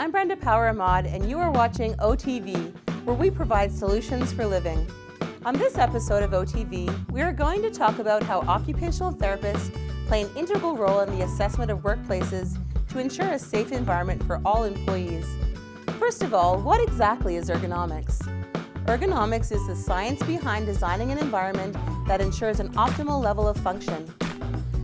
I'm Brenda and you are watching OTV, where we provide solutions for living. On this episode of OTV, we are going to talk about how occupational therapists play an integral role in the assessment of workplaces to ensure a safe environment for all employees. First of all, what exactly is ergonomics? Ergonomics is the science behind designing an environment that ensures an optimal level of function.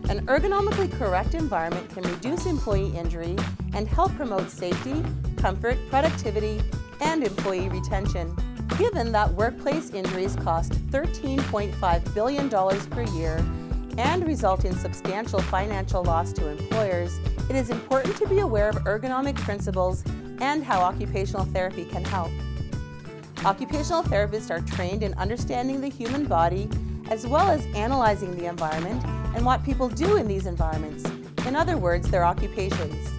An ergonomically correct environment can reduce employee injury and help promote safety, comfort, productivity, and employee retention. Given that workplace injuries cost $13.5 billion per year and result in substantial financial loss to employers, it is important to be aware of ergonomic principles and how occupational therapy can help. Occupational therapists are trained in understanding the human body as well as analyzing the environment and what people do in these environments, in other words, their occupations.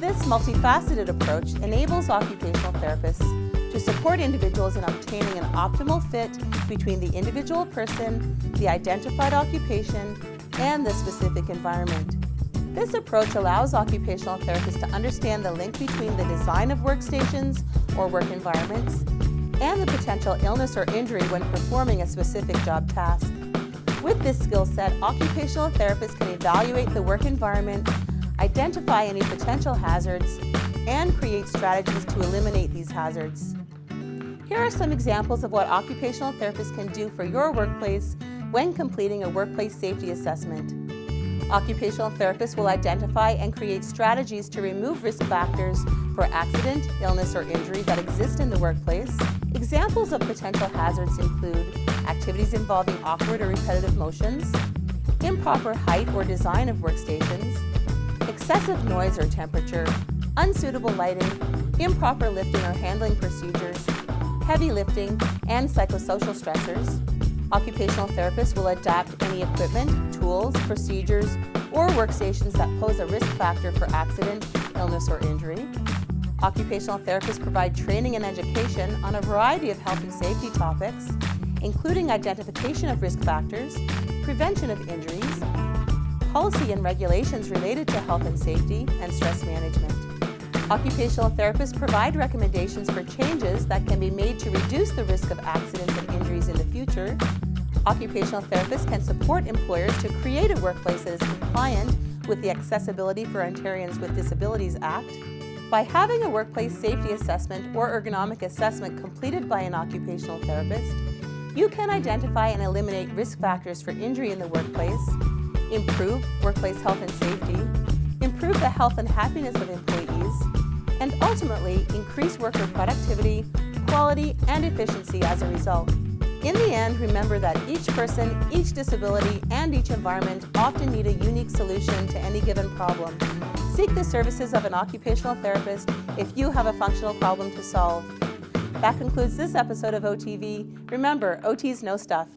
This multifaceted approach enables occupational therapists to support individuals in obtaining an optimal fit between the individual person, the identified occupation, and the specific environment. This approach allows occupational therapists to understand the link between the design of workstations or work environments and the potential illness or injury when performing a specific job task. With this skill set, occupational therapists can evaluate the work environment, identify any potential hazards, and create strategies to eliminate these hazards. Here are some examples of what occupational therapists can do for your workplace when completing a workplace safety assessment. Occupational therapists will identify and create strategies to remove risk factors for accident, illness, or injury that exist in the workplace. Examples of potential hazards include activities involving awkward or repetitive motions, improper height or design of workstations, excessive noise or temperature, unsuitable lighting, improper lifting or handling procedures, heavy lifting, and psychosocial stressors. Occupational therapists will adapt any equipment, tools, procedures, or workstations that pose a risk factor for accident, illness, or injury. Occupational therapists provide training and education on a variety of health and safety topics, including identification of risk factors, prevention of injuries, policy and regulations related to health and safety, and stress management. Occupational therapists provide recommendations for changes that can be made to reduce the risk of accidents and injuries in the future. Occupational therapists can support employers to create a workplace that is compliant with the Accessibility for Ontarians with Disabilities Act. By having a workplace safety assessment or ergonomic assessment completed by an occupational therapist, you can identify and eliminate risk factors for injury in the workplace, improve workplace health and safety, improve the health and happiness of employees, and ultimately increase worker productivity, quality, and efficiency as a result. In the end, remember that each person, each disability, and each environment often need a unique solution to any given problem. Seek the services of an occupational therapist if you have a functional problem to solve. That concludes this episode of OTV. Remember, OTs know stuff.